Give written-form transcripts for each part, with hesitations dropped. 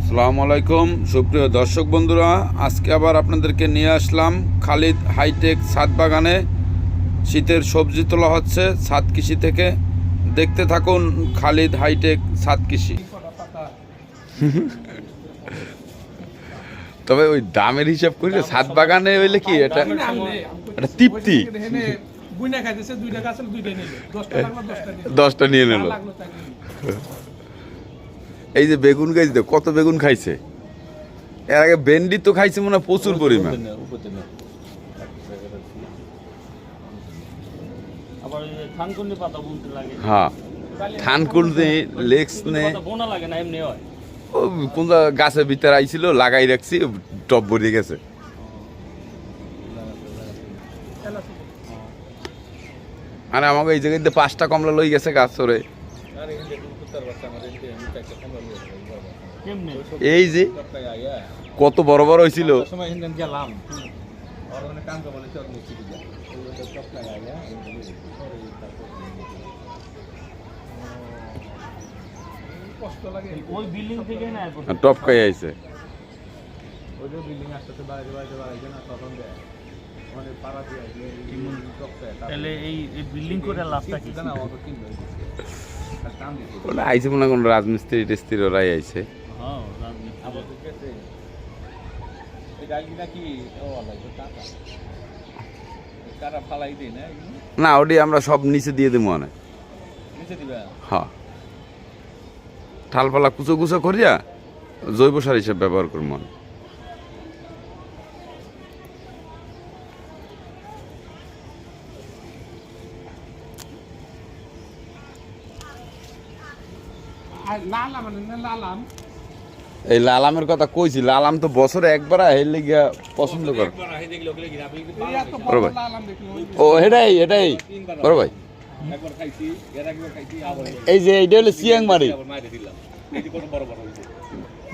আসসালামু আলাইকুম সুপ্রিয় দর্শক বন্ধুরা, আজকে আবার আপনাদেরকে নিয়ে আসলাম খালিদ হাইটেক ছাদ বাগানে। শীতের সবজি তোলা হচ্ছে ছাদ কৃষি থেকে। দেখতে থাকুন খালিদ হাইটেক ছাদ কৃষি। তবে ওই দামের হিসাব করলে ছাদ বাগানে হইলে কি এটা তৃপ্তি। 10টা নিয়ে নিল। এই যে বেগুন গাইছে, কত বেগুন খাইছে এর আগে। ভেন্ডি তো খাইছে মনে হয় প্রচুর পরিমাণ। হ্যাঁ, থানকুনি লেক্স নে কোন গাছের ভিতরে আইছিল, লাগাই রাখছি, টপ ভরে গেছে। আরে আমাকে এই জায়গায় 5টা কমলা লই গেছে গাছ চড়ে। এই যে কত বড় বড় হয়েছিল। টপকাই আইছে। আইছে মনে কোন রাজমিস্ত্রি টেস্ত্রি ওরাই আইছে। না, ওটি আমরা সব নিচে দিয়ে দেবো মানে। হ্যাঁ, ঠালপালা কুচো কুচো করিয়া জৈব সার হিসেবে ব্যবহার করবো মানে। এই লালামের কথা কইছি, লালাম তো বছরে একবার হেলে গিয়া পছন্দ কর। ও এটাই এটাই বড় ভাই। এই যে এইটা হলো সিয়াংমারি।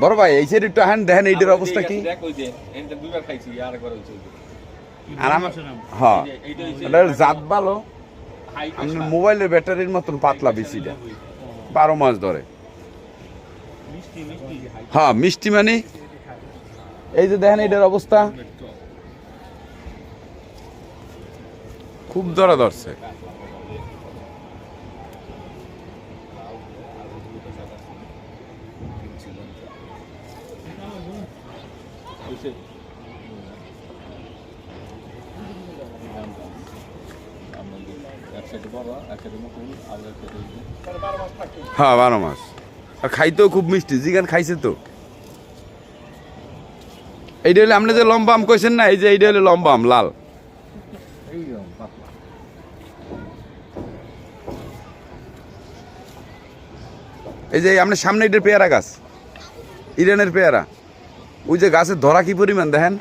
বড় ভাই এই সাইড একটু হ্যান দেখেন এইটার অবস্থা কি। আর আমার হ্যাঁ, এটা জাত ভালো। আপনার মোবাইলের ব্যাটারির মতন পাতলা বেশিটা, 12 মাস ধরে। হ্যাঁ, মিষ্টি মানে এই যে দেখেন এইটার অবস্থা খুব ধরা ধরছে। হ্যাঁ, 12 মাস। আর খাইতেও খুব মিষ্টি। জিগান খাইছে তো। এইটা হলে আপনি যে লম্বা আম কইছেন না, এই যে এইটা হলে লম্বা আম, লাল। এই যে আপনার সামনে এটার পেয়ারা গাছ, ইরানের পেয়ারা। ওই যে গাছের ধরা কি পরিমাণ দেখেন।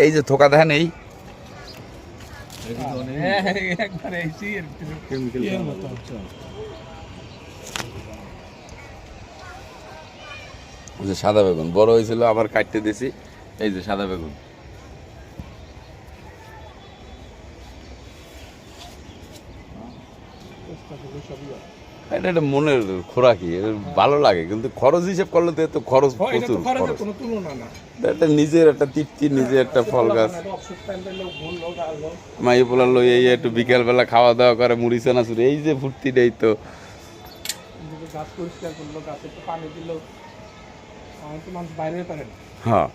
এই যে থোকা দেখেন, এই সাদা বেগুন বড় হয়েছিল, আবার কাটতে দিছি। এই যে সাদা বেগুন। এটা একটা মনের খোরাকি, ভালো লাগে, কিন্তু খরচ হিসেব করলে তো এত খরচ প্রচুর। এটা নিজের একটা তৃপ্তি, নিজের একটা ফল গাছ। মাই পোলা লই এই একটু বিকেল বেলা খাওয়া দাওয়া করে, মুড়ি চানা চুরি, এই যে ফুর্তিটাই তো। হ্যাঁ,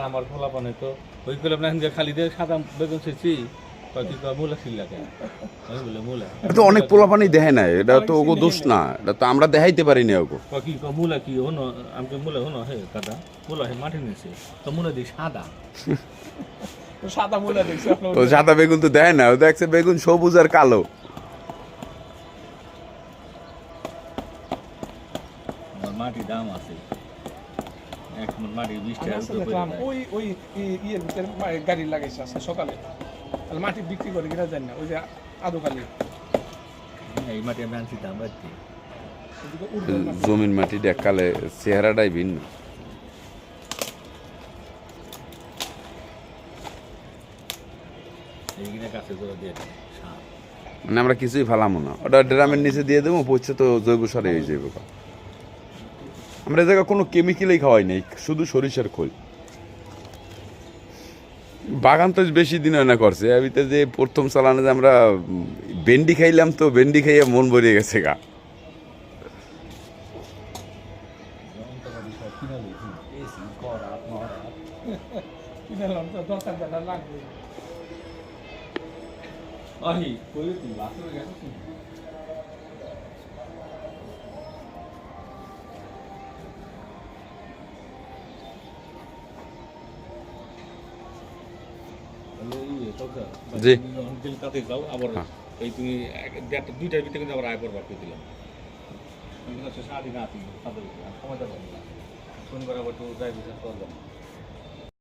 আমার ফলা পানে তো ওই খালি দিয়ে সাদা বেগুন ছেছি তো অনেক পোলাপানি দেখে নাই। এটা তো ওগো দোষ না, এটা তো আমরা দেখাইতে পারি না ওগো। কি মূলা কি হনো আমাকে মূলা হনো হে দাদা মূলা হে মাঠে নিছে তো মূলা দি সাদা সাদা মূলা দেখছে। তো সাদা বেগুন তো দেয় না, ও দেখছে বেগুন সবুজ আর কালো। মাটি দাম আছে, এক মাটি 20 টাকা। ওই ওই ইয়ের ভিতরে গাড়ি লাগাইছে আজকে সকালে, মাটি বিক্রি করে কিনা জানি না। ওই যে আদোকালি এই মাটি আমি আনছি দাম বাড়তি। জমির মাটি দেখালে চেহারাটাই ভিন্ন। এইখানে কাছে জোড়া দিয়ে দেয় সার। মানে আমরা কিছুই ফেলামো না, ওটা ড্রামের নিচে দিয়ে দেবো, পড়ছে তো জৈব সারে হয়ে যাবে। আমরা এই জায়গায় কোনো কেমিক্যালই খাওয়াই নাই, শুধু সরিষার খোল। বাগান তো বেশি দিন হয় না করছে, এবিতে যে প্রথম চালানে যে আমরা ভেন্ডি খাইলাম, তো ভেন্ডি খাইয়া মন ভরে গেছে গা। কিনলাম তো দরকার বেলা লাগবে। আহি কই তুই বাসরে গেছিস? জি। তাতে যাও আবার এই তুমি দুইটার ভিতরে কিন্তু আবার আয় করবার করে দিলাম। সারাদিন না তুমি তাদের সময় দেবো ফোন করে আবার তো যাই বিচার করলাম।